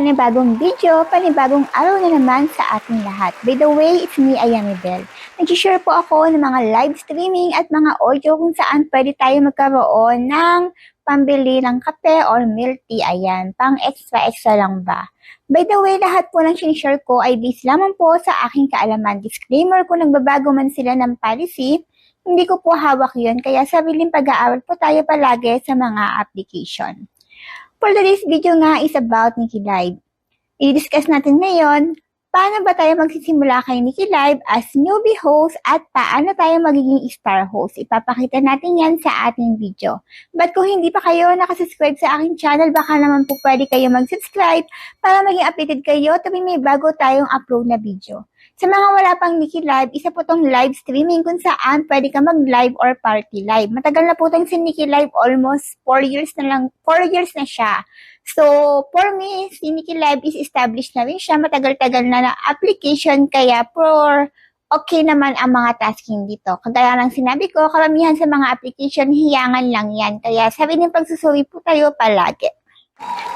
panibagong video, panibagong araw na naman sa ating lahat. By the way, it's me, Ayami Bell. Nag-share po ako ng mga live streaming at mga audio kung saan pwede tayo magkaroon ng pambili ng kape or milk tea. Ayan, pang extra lang ba? By the way, lahat po ng sinishare ko ay based lamang po sa aking kaalaman. Disclaimer, kung nagbabago man sila ng policy, hindi ko po hawak yun. Kaya sariling pag-aaral po tayo palagi sa mga application. For today's video nga is about Nikki Live. I-discuss natin ngayon, paano ba tayo magsisimula kay Nikki Live as newbie host at paano tayo magiging star host. Ipapakita natin yan sa ating video. But kung hindi pa kayo nakasubscribe sa aking channel, baka naman po pwede kayo mag-subscribe para maging updated kayo tuwing may bago tayong upload na video. Sa mga wala pang Nikki Live, isa po tong live streaming kung saan pwede ka mag-live or party live. Matagal na po tong si Nikki Live, almost 4 years na siya. So, for me, si Nikki Live is established na rin siya. Matagal-tagal na application, kaya okay naman ang mga tasking dito. Kagaya ng sinabi ko, karamihan sa mga application, hiyangan lang yan. Kaya sabi ng pagsusuri po tayo palagi.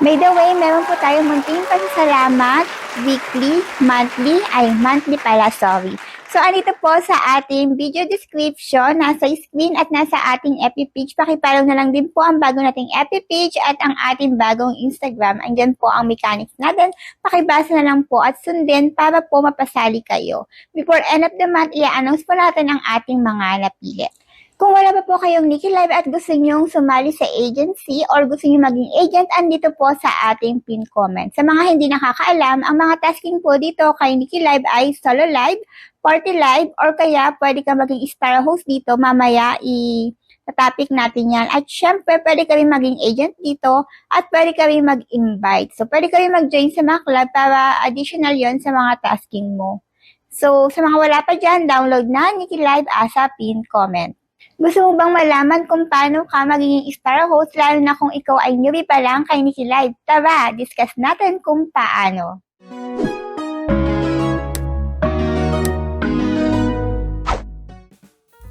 By the way, meron po tayong munting pasasalamat, weekly, monthly pala, sorry. So, andito po sa ating video description, nasa screen at nasa ating FB page. Pakipollow na lang din po ang bago nating FB page at ang ating bagong Instagram. Andyan po ang mechanics natin. Pakibasa na lang po at sundin para po mapasali kayo. Before end of the month, i-announce po natin ang ating mga napili. Kung wala pa po kayong Nikki Live at gusto nyong sumali sa agency or gusto nyong maging agent, andito po sa ating pin comment. Sa mga hindi nakakaalam, ang mga tasking po dito kay Nikki Live ay solo live, party live, or kaya pwede ka maging star host dito. Mamaya i-topic natin yan. At syempre, pwede ka rin maging agent dito at pwede ka rin mag-invite. So, pwede ka rin mag-join sa mga club para additional yon sa mga tasking mo. So, sa mga wala pa dyan, download na Nikki Live as a pin comment. Gusto mo bang malaman kung paano ka magiging star host, lalo na kung ikaw ay newbie pa lang kay Nikki Live? Tara, discuss natin kung paano.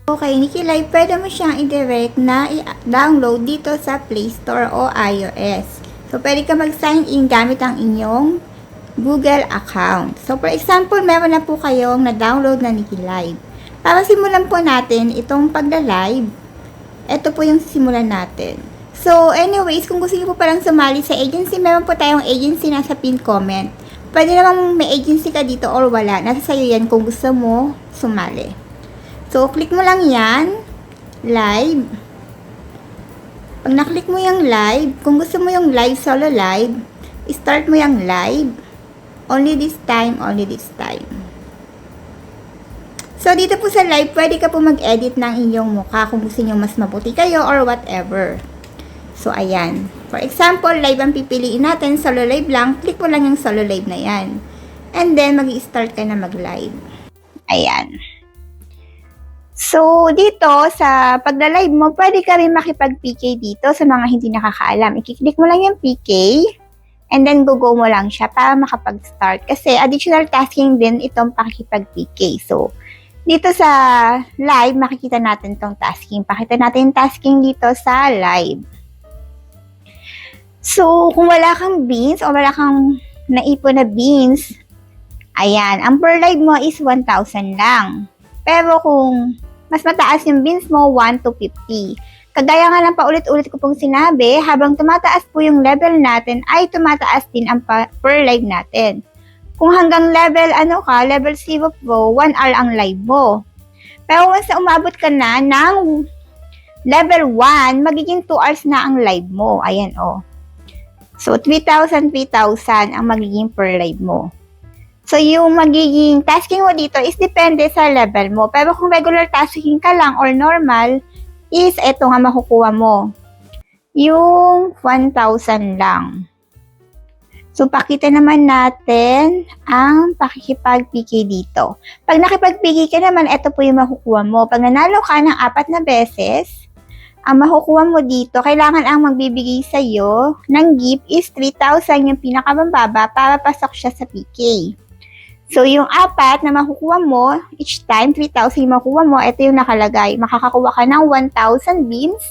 Okay, Nikki Live, pwede mo siyang i-direct na i-download dito sa Play Store o iOS. So, pwede ka mag-sign in gamit ang inyong Google account. So, for example, meron na po kayong na-download na Nikki Live. Para simulan po natin itong pagla-live, ito po yung simulan natin. So, anyways, kung gusto niyo po palang sumali sa agency, meron po tayong agency nasa pin comment. Pwede namang may agency ka dito or wala. Nasa sayo yan kung gusto mo sumali. So, click mo lang yan, live. Pag na-click mo yung live, kung gusto mo yung live, solo live, start mo yung live. Only this time, only this time. So, dito po sa live, pwede ka po mag-edit ng inyong mukha kung gusto nyo mas maputi kayo or whatever. So, ayan. For example, live ang pipiliin natin, solo live lang. Click mo lang yung solo live na yan. And then, mag-start ka na mag-live. Ayan. So, dito, sa pagla-live mo, pwede ka rin makipag-PK dito sa mga hindi nakakaalam. I-click mo lang yung PK. And then, go mo lang siya para makapag-start. Kasi, additional tasking din itong pakipag-PK. So, dito sa live, makikita natin tong tasking. Pakita natin yung tasking dito sa live. So, kung wala kang beans o wala kang naipon na beans, ayan, ang per live mo is 1,000 lang. Pero kung mas mataas yung beans mo, 1 to 50. Kagaya nga lang paulit-ulit ko pong sinabi, habang tumataas po yung level natin, ay tumataas din ang per live natin. Kung hanggang level 0 po, 1 hour ang live mo. Pero once na umabot ka na ng level 1, magiging 2 hours na ang live mo. Ayan, oh. So, 3,000 ang magiging per live mo. So, yung magiging tasking mo dito is depende sa level mo. Pero kung regular tasking ka lang or normal, is eto nga makukuha mo. Yung 1,000 lang. So, pakita naman natin ang pakikipag-PK dito. Pag nakipag-PK ka naman, ito po yung makukuha mo. Pag nanalo ka ng 4 na beses, ang makukuha mo dito, kailangan ang magbibigay sa'yo ng gift is 3,000 yung pinakamababa para pasok siya sa PK. So, yung 4 na makukuha mo, each time 3,000 yung makukuha mo, ito yung nakalagay. Makakakuha ka ng 1,000 beans.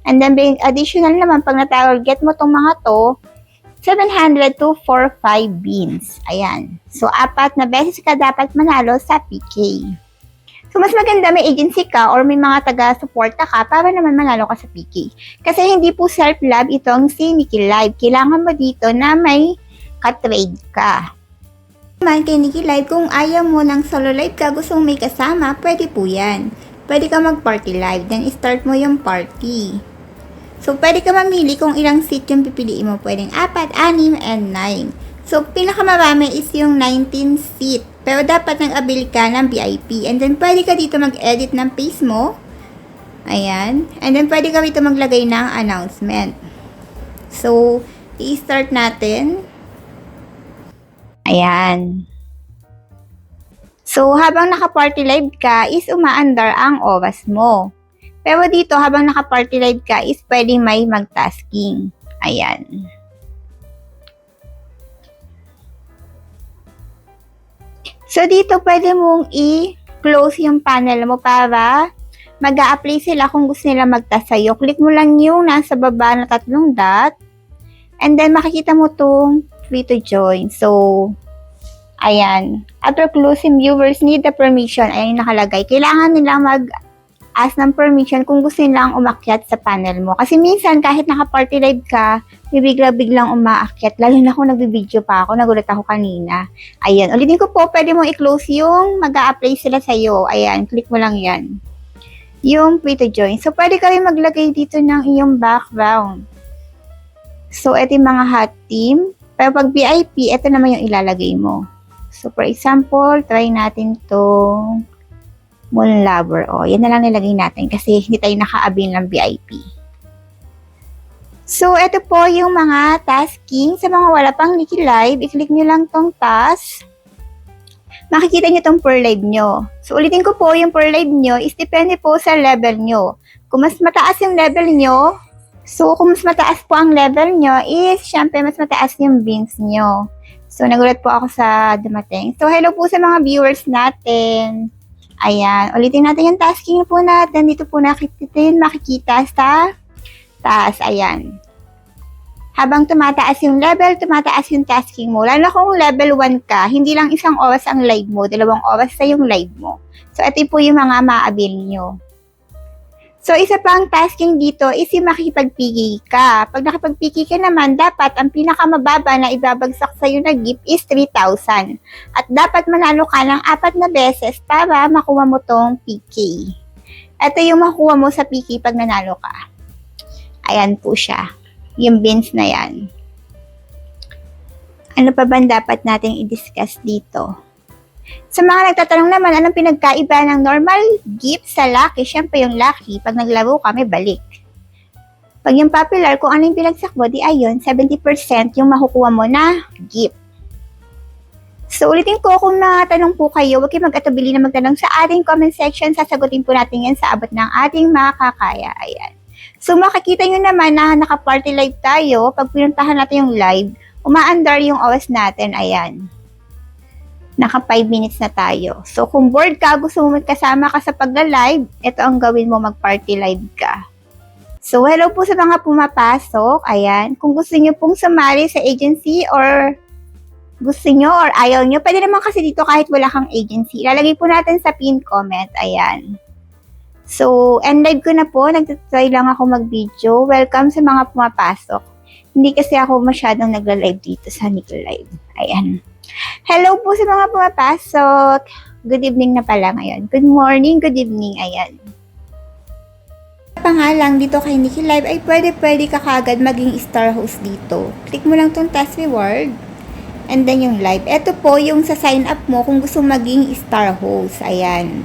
And then, additional naman, pag na-target mo tong mga to, 700 to 4-5 beans. Ayan. So, 4 na beses ka dapat manalo sa PK. So, mas maganda may agency ka or may mga taga-suporta ka para naman manalo ka sa PK. Kasi hindi po self-love itong si Nikki Live. Kailangan mo dito na may ka-trade ka. Naman kay Nikki Live, kung ayaw mo ng solo live ka, gusto mo may kasama, pwede po yan. Pwede ka mag-party live, then start mo yung party. So, pwede ka mamili kung ilang seat yung pipiliin mo. Pwedeng 4, 6, and 9. So, pinakamarami is yung 19 seat. Pero dapat nag-avail ka ng VIP. And then, pwede ka dito mag-edit ng face mo. Ayan. And then, pwede ka dito maglagay ng announcement. So, i-start natin. Ayan. So, habang naka-party live ka, is umaandar ang oras mo. Pero dito, habang naka-party live ka, is pwedeng may mag-tasking. Ayan. So, dito pwede mong i-close yung panel mo para mag-a-apply sila kung gusto nila mag-task sa'yo. Click mo lang yung nasa baba na 3 dot. And then, makikita mo itong free to join. So, ayan. After closing, viewers need the permission. Ayan yung nakalagay. Kailangan nilang mag-ask ng permission kung gusto nilang umakyat sa panel mo. Kasi minsan, kahit naka-party live ka, bigla-biglang umaakyat. Lalo na kung nagbibideo pa ako, nagulat ako kanina. Ayan, ulitin ko po, pwede mong i-close yung mag-a-apply sila sa'yo. Ayan, click mo lang yan. Yung free to join. So, pwede ka rin maglagay dito ng iyong background. So, ito yung mga hot team. Pero pag VIP, ito naman yung ilalagay mo. So, for example, try natin tong Moon Lover. O, yan na lang nilagay natin kasi hindi tayo naka-avail ng VIP. So, ito po yung mga tasking. Sa mga wala pang Nikki Live, i-click nyo lang tong task. Makikita nyo tong per live nyo. So, ulitin ko po, yung per live nyo is depende po sa level nyo. Kung mas mataas yung level nyo, kung mas mataas po ang level nyo, is syempre mas mataas yung beans nyo. So, nagulat po ako sa dumating. So, hello po sa mga viewers natin. Ayan, ulitin natin yung tasking po natin. Dito po makikita sa taas, ayan. Habang tumataas yung level, tumataas yung tasking mo. Lalo kung level 1 ka, hindi lang isang oras ang live mo, 2 oras na yung live mo. So, ito po yung mga ma-avail nyo. So, isa pang tasking dito is yung makikipag-PK ka. Pag nakipag-PK ka naman, dapat ang pinakamababa na ibabagsak sa'yo na gift is 3,000. At dapat manalo ka ng 4 na beses para makuha mo tong PK. Ito yung makuha mo sa PK pag nanalo ka. Ayan po siya. Yung beans na yan. Ano pa ba dapat nating i-discuss dito? Sa mga nagtatanong naman, anong pinagkaiba ng normal gift sa lucky? Siyempre yung lucky, pag naglaro ka, may balik. Pag yung popular, kung ano yung pinagsakbo, di ayun, 70% yung makukuha mo na gift. So, ulitin ko, kung natanong po kayo, huwag kayo mag-atubili na magtanong sa ating comment section. Sasagutin po natin yan sa abot ng ating makakaya. Ayan. So, makikita nyo naman na naka-party live tayo. Pag pinuntahan natin yung live, umaandar yung oras natin. Ayan. Naka 5 minutes na tayo. So, kung bored ka, gusto mo magkasama ka sa pagla-live, ito ang gawin mo, mag-party live ka. So, hello po sa mga pumapasok. Ayan. Kung gusto nyo pong sumali sa agency or gusto nyo or ayaw nyo, pwede naman kasi dito kahit wala kang agency. Ilalagay po natin sa pin comment. Ayan. So, end live ko na po. Nagtatry lang ako mag-video. Welcome sa mga pumapasok. Hindi kasi ako masyadong nagla-live dito sa Nikki Live. Ayan. Hello po sa mga pumapasok. Good evening na pala ngayon. Good morning, good evening. Ayan. Pangalang dito kay Nikki Live ay pwede ka kagad maging star host dito. Click mo lang tong task reward. And then yung live. Ito po yung sa sign up mo kung gusto maging star host. Ayan.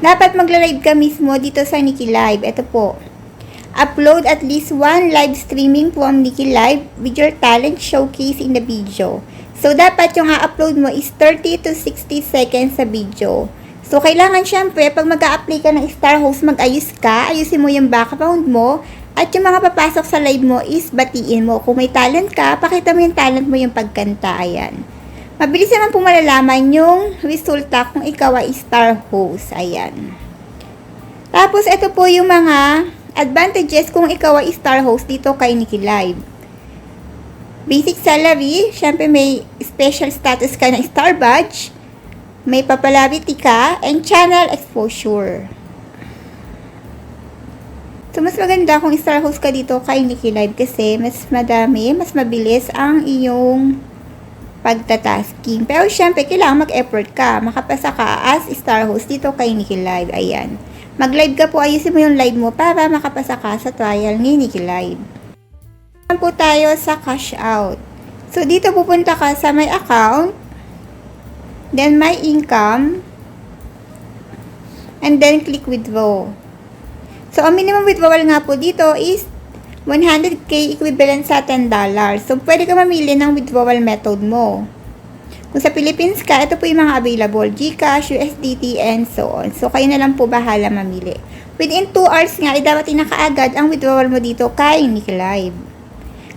Dapat magla-live ka mismo dito sa Nikki Live. Ito po. Upload at least 1 live streaming from Nikki Live with your talent showcase in the video. So, dapat yung ha-upload mo is 30 to 60 seconds sa video. So, kailangan syempre, pag mag-a-apply ka ng star host, mag-ayos ka, ayusin mo yung background mo, at yung mga papasok sa live mo is batiin mo. Kung may talent ka, pakita mo yung talent mo yung pagkanta. Ayan. Mabilis naman po malalaman yung resulta kung ikaw ay star host. Ayan. Tapos, ito po yung mga advantages kung ikaw ay star host dito kay Nikki Live. basic salary, syempre may special status ka ng star badge, may popularity ka, and channel exposure. So, mas maganda kung star host ka dito kay Nikki Live kasi mas madami, mas mabilis ang iyong pagtatasking. Pero syempre, kailangan mag-effort ka. Makapasa ka as star host dito kay Nikki Live. Ayan. Mag-live ka po, ayusin mo yung live mo para makapasa ka sa trial ni Nikki Live. Naman po tayo sa cash out. So, dito pupunta ka sa my account, then my income, and then click withdraw. So, ang minimum withdrawal nga po dito is 100k equivalent sa $10. So, pwede ka mamili ng withdrawal method mo. Kung sa Philippines ka, ito po yung mga available. GCash, USDT, and so on. So, kayo na lang po bahala mamili. Within 2 hours nga, dapat na kaagad ang withdrawal mo dito kay Nikki Live.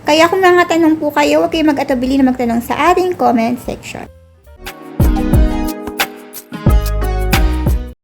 Kaya kung mga tanong po kayo, huwag kayo mag-atubili na magtanong sa ating comment section.